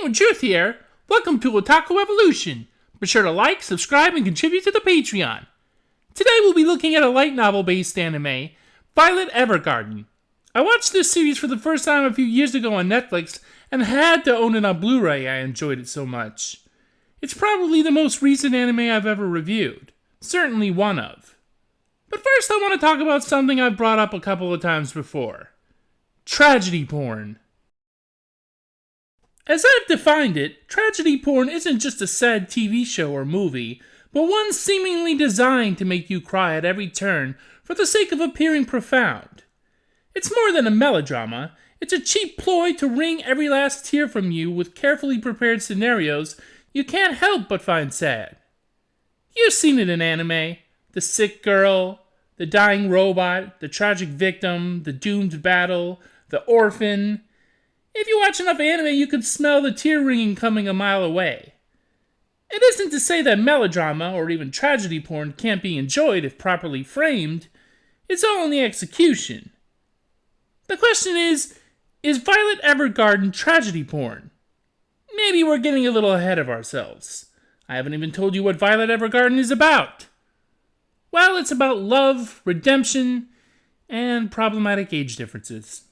Game of Truth here. Welcome to Otaku Evolution. Be sure to like, subscribe, and contribute to the Patreon. Today we'll be looking at a light novel-based anime, Violet Evergarden. I watched this series for the first time a few years ago on Netflix and had to own it on Blu-ray. I enjoyed it so much. It's probably the most recent anime I've ever reviewed. Certainly one of. But first I want to talk about something I've brought up a couple of times before. Tragedy porn. As I've defined it, tragedy porn isn't just a sad TV show or movie, but one seemingly designed to make you cry at every turn for the sake of appearing profound. It's more than a melodrama, it's a cheap ploy to wring every last tear from you with carefully prepared scenarios you can't help but find sad. You've seen it in anime. The sick girl, the dying robot, the tragic victim, the doomed battle, the orphan. If you watch enough anime, you can smell the tear-wringing coming a mile away. It isn't to say that melodrama, or even tragedy porn, can't be enjoyed if properly framed. It's all in the execution. The question is Violet Evergarden tragedy porn? Maybe we're getting a little ahead of ourselves. I haven't even told you what Violet Evergarden is about. Well, it's about love, redemption, and problematic age differences.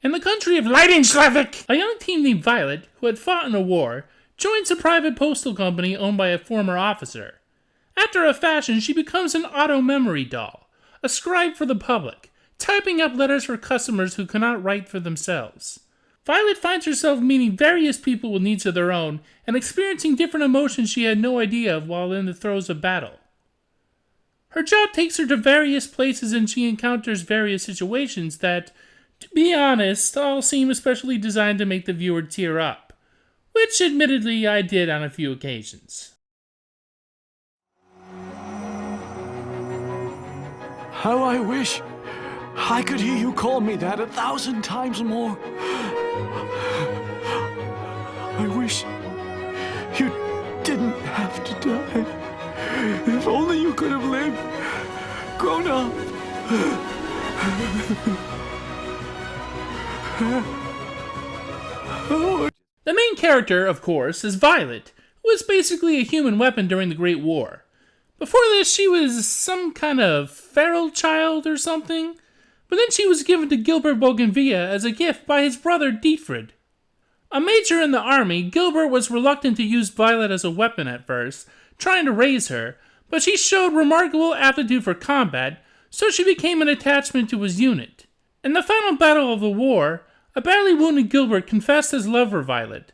In the country of Leidenschaftlich, a young teen named Violet, who had fought in a war, joins a private postal company owned by a former officer. After a fashion, she becomes an auto-memory doll, a scribe for the public, typing up letters for customers who cannot write for themselves. Violet finds herself meeting various people with needs of their own and experiencing different emotions she had no idea of while in the throes of battle. Her job takes her to various places and she encounters various situations that, to be honest, all seem especially designed to make the viewer tear up, which admittedly I did on a few occasions. How I wish I could hear you call me that 1,000 times more. I wish you didn't have to die. If only you could have lived, grown up. The main character, of course, is Violet, who was basically a human weapon during the Great War. Before this, she was some kind of feral child or something, but then she was given to Gilbert Bougainvillea as a gift by his brother Dietfried. A major in the army, Gilbert was reluctant to use Violet as a weapon at first, trying to raise her, but she showed remarkable aptitude for combat, so she became an attachment to his unit. In the final battle of the war, a badly wounded Gilbert confessed his love for Violet.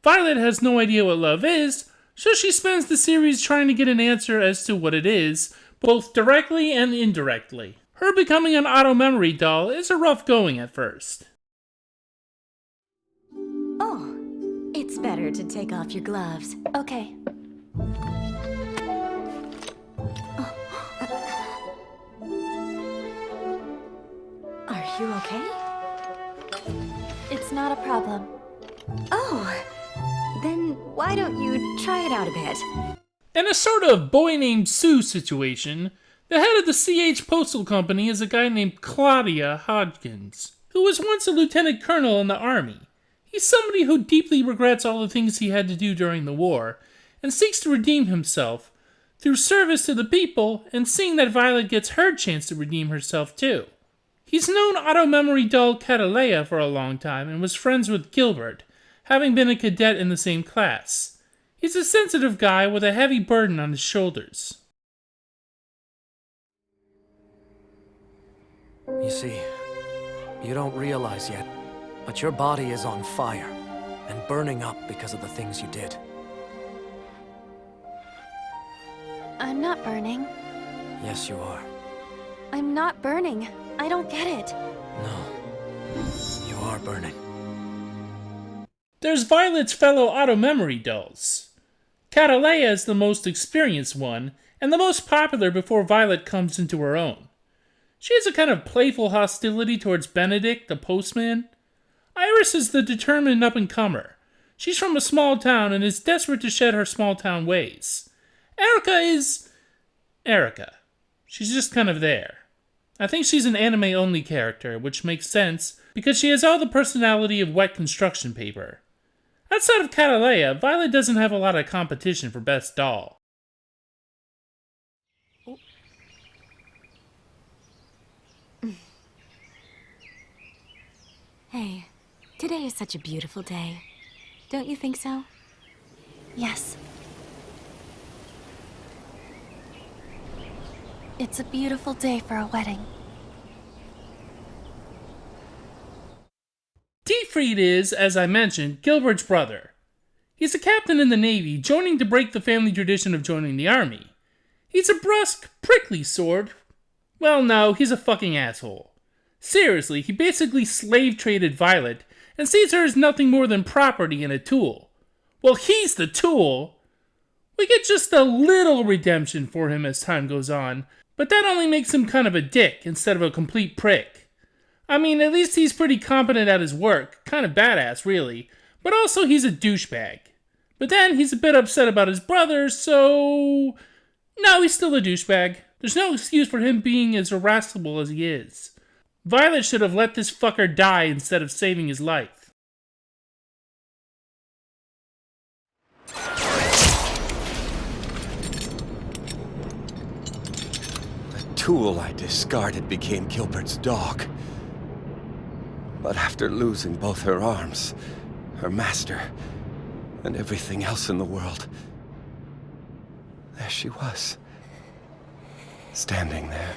Violet has no idea what love is, so she spends the series trying to get an answer as to what it is, both directly and indirectly. Her becoming an auto-memory doll is a rough going at first. Oh, it's better to take off your gloves. Okay. Are you okay? It's not a problem. Oh, then why don't you try it out a bit? In a sort of boy named Sue situation, the head of the CH Postal Company is a guy named Claudia Hodgkins, who was once a lieutenant colonel in the army. He's somebody who deeply regrets all the things he had to do during the war, and seeks to redeem himself through service to the people and seeing that Violet gets her chance to redeem herself too. He's known auto-memory doll Catalea for a long time and was friends with Gilbert, having been a cadet in the same class. He's a sensitive guy with a heavy burden on his shoulders. You see, you don't realize yet, but your body is on fire and burning up because of the things you did. I'm not burning. Yes, you are. I'm not burning. I don't get it. No, you are burning. There's Violet's fellow auto-memory dolls. Catalea is the most experienced one, and the most popular before Violet comes into her own. She has a kind of playful hostility towards Benedict, the postman. Iris is the determined up-and-comer. She's from a small town and is desperate to shed her small-town ways. Erica is Erica. She's just kind of there. I think she's an anime-only character, which makes sense because she has all the personality of wet construction paper. Outside of Catalea, Violet doesn't have a lot of competition for Best Doll. Hey, today is such a beautiful day. Don't you think so? Yes. It's a beautiful day for a wedding. Dietfried is, as I mentioned, Gilbert's brother. He's a captain in the Navy, joining to break the family tradition of joining the Army. He's a brusque, prickly sort. Well, no, he's a fucking asshole. Seriously, he basically slave-traded Violet and sees her as nothing more than property and a tool. Well, he's the tool! We get just a little redemption for him as time goes on, but that only makes him kind of a dick instead of a complete prick. I mean, at least he's pretty competent at his work, kind of badass, really, but also he's a douchebag. But then he's a bit upset about his brother, so... No, he's still a douchebag. There's no excuse for him being as irascible as he is. Violet should have let this fucker die instead of saving his life. The tool I discarded became Gilbert's dog. But after losing both her arms, her master, and everything else in the world, there she was, standing there.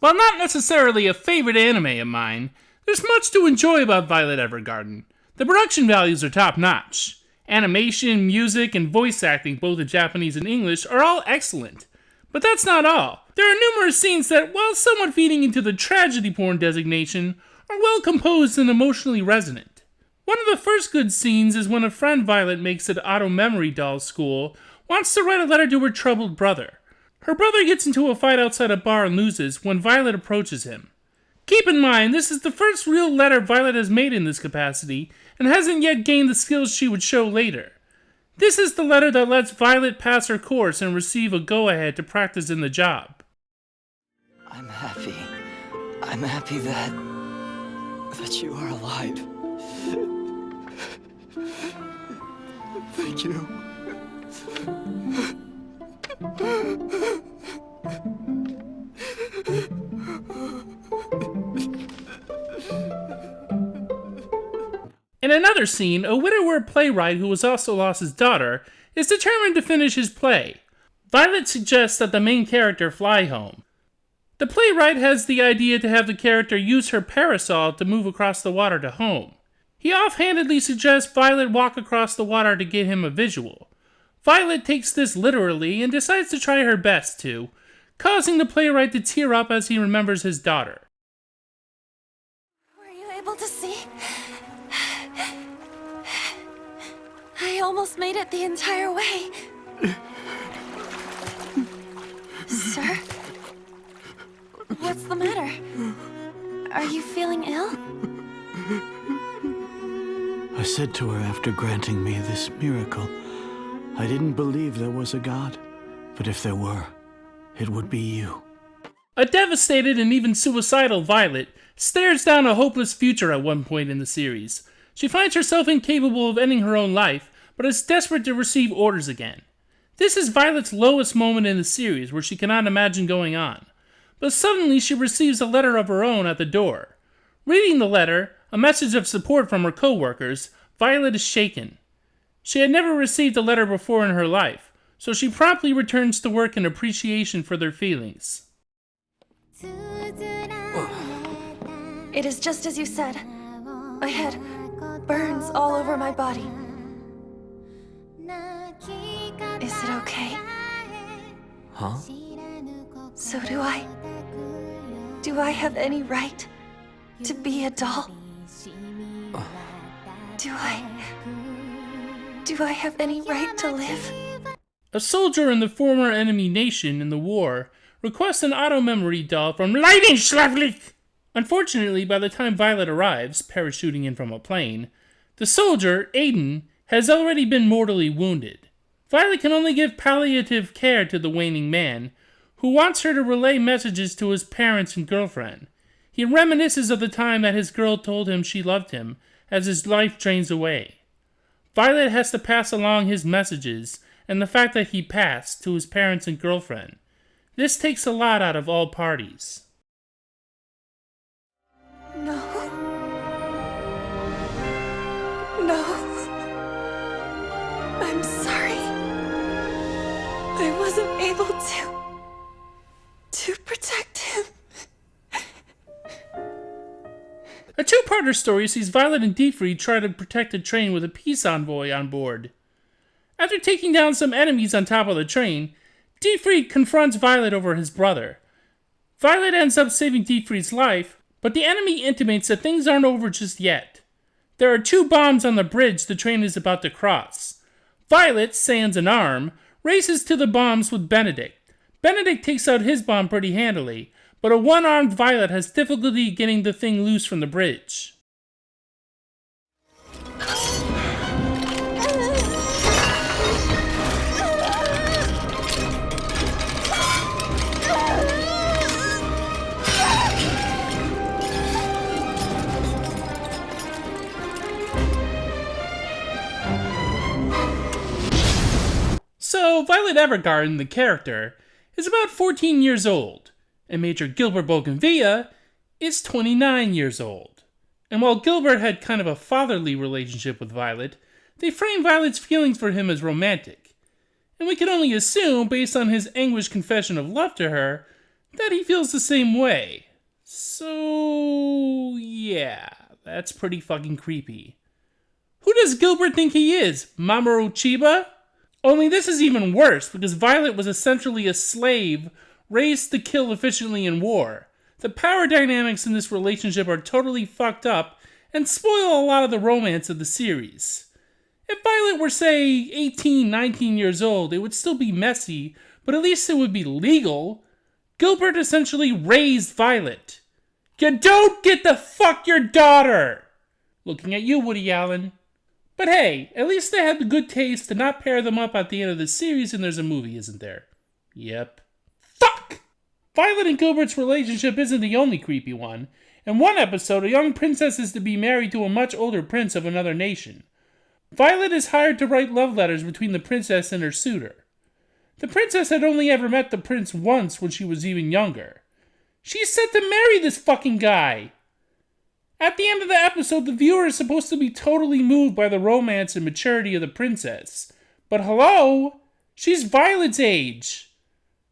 While not necessarily a favorite anime of mine, there's much to enjoy about Violet Evergarden. The production values are top-notch. Animation, music, and voice acting, both in Japanese and English, are all excellent. But that's not all. There are numerous scenes that, while somewhat feeding into the tragedy porn designation, are well composed and emotionally resonant. One of the first good scenes is when a friend Violet makes at Auto Memory Doll School wants to write a letter to her troubled brother. Her brother gets into a fight outside a bar and loses when Violet approaches him. Keep in mind, this is the first real letter Violet has made in this capacity, and hasn't yet gained the skills she would show later. This is the letter that lets Violet pass her course and receive a go-ahead to practice in the job. I'm happy. I'm happy that you are alive. Thank you. In another scene, a widower playwright who has also lost his daughter is determined to finish his play. Violet suggests that the main character fly home. The playwright has the idea to have the character use her parasol to move across the water to home. He offhandedly suggests Violet walk across the water to get him a visual. Violet takes this literally and decides to try her best to, causing the playwright to tear up as he remembers his daughter. Were you able to see? I almost made it the entire way. Sir? What's the matter? Are you feeling ill? I said to her after granting me this miracle, I didn't believe there was a God, but if there were, it would be you. A devastated and even suicidal Violet stares down a hopeless future at one point in the series. She finds herself incapable of ending her own life, but is desperate to receive orders again. This is Violet's lowest moment in the series, where she cannot imagine going on. But suddenly she receives a letter of her own at the door. Reading the letter, a message of support from her co-workers, Violet is shaken. She had never received a letter before in her life, so she promptly returns to work in appreciation for their feelings. It is just as you said. I had burns all over my body. Is it okay? Huh? So do I have any right to be a doll? Do I have any right to live? A soldier in the former enemy nation in the war requests an auto memory doll from Leidenschaftlich. Unfortunately, by the time Violet arrives, parachuting in from a plane, the soldier, Aiden, has already been mortally wounded. Violet can only give palliative care to the waning man, who wants her to relay messages to his parents and girlfriend. He reminisces of the time that his girl told him she loved him as his life drains away. Violet has to pass along his messages and the fact that he passed to his parents and girlfriend. This takes a lot out of all parties. No. No. I'm sorry. I wasn't able to protect him. A two-parter story sees Violet and Dietfried try to protect a train with a peace envoy on board. After taking down some enemies on top of the train, Dietfried confronts Violet over his brother. Violet ends up saving Dietfried's life, but the enemy intimates that things aren't over just yet. There are 2 bombs on the bridge the train is about to cross. Violet, sans an arm, races to the bombs with Benedict. Benedict takes out his bomb pretty handily, but a one-armed Violet has difficulty getting the thing loose from the bridge. So, Violet Evergarden, the character, is about 14 years old, and Major Gilbert Bougainvillea is 29 years old. And while Gilbert had kind of a fatherly relationship with Violet, they frame Violet's feelings for him as romantic. And we can only assume, based on his anguished confession of love to her, that he feels the same way. So, yeah, that's pretty fucking creepy. Who does Gilbert think he is, Mamoru Chiba? Only this is even worse, because Violet was essentially a slave raised to kill efficiently in war. The power dynamics in this relationship are totally fucked up and spoil a lot of the romance of the series. If Violet were, say, 18, 19 years old, it would still be messy, but at least it would be legal. Gilbert essentially raised Violet. You don't get to fuck your daughter! Looking at you, Woody Allen. But hey, at least they had the good taste to not pair them up at the end of the series and there's a movie, isn't there? Yep. Fuck! Violet and Gilbert's relationship isn't the only creepy one. In one episode, a young princess is to be married to a much older prince of another nation. Violet is hired to write love letters between the princess and her suitor. The princess had only ever met the prince once when she was even younger. She's set to marry this fucking guy! At the end of the episode, the viewer is supposed to be totally moved by the romance and maturity of the princess. But hello? She's Violet's age.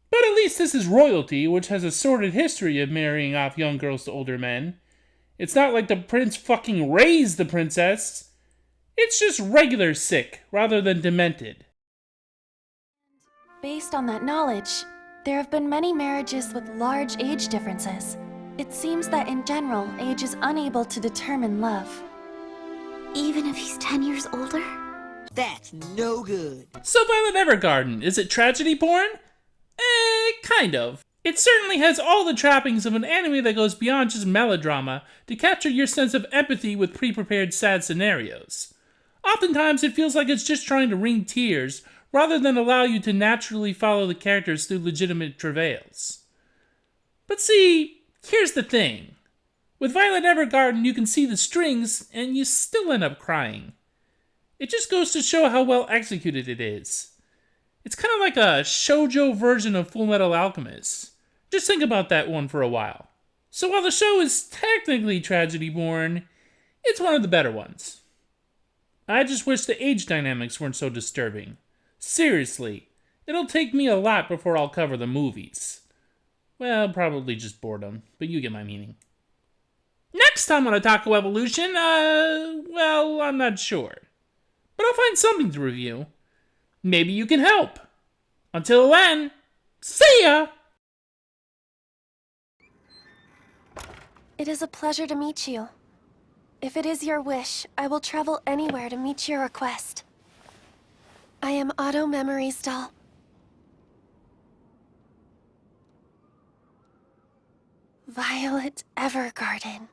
But at least this is royalty, which has a sordid history of marrying off young girls to older men. It's not like the prince fucking raised the princess. It's just regular sick, rather than demented. Based on that knowledge, there have been many marriages with large age differences. It seems that in general, age is unable to determine love. Even if he's 10 years older? That's no good. So Violet Evergarden, is it tragedy porn? Kind of. It certainly has all the trappings of an anime that goes beyond just melodrama to capture your sense of empathy with pre-prepared sad scenarios. Oftentimes it feels like it's just trying to wring tears rather than allow you to naturally follow the characters through legitimate travails. But see, here's the thing. With Violet Evergarden, you can see the strings, and you still end up crying. It just goes to show how well executed it is. It's kind of like a shoujo version of Fullmetal Alchemist. Just think about that one for a while. So while the show is technically tragedy-born, it's one of the better ones. I just wish the age dynamics weren't so disturbing. Seriously, it'll take me a lot before I'll cover the movies. Well, probably just boredom, but you get my meaning. Next time on Otaku Evolution, well, I'm not sure. But I'll find something to review. Maybe you can help. Until then, see ya! It is a pleasure to meet you. If it is your wish, I will travel anywhere to meet your request. I am Auto Memories Doll. Violet Evergarden.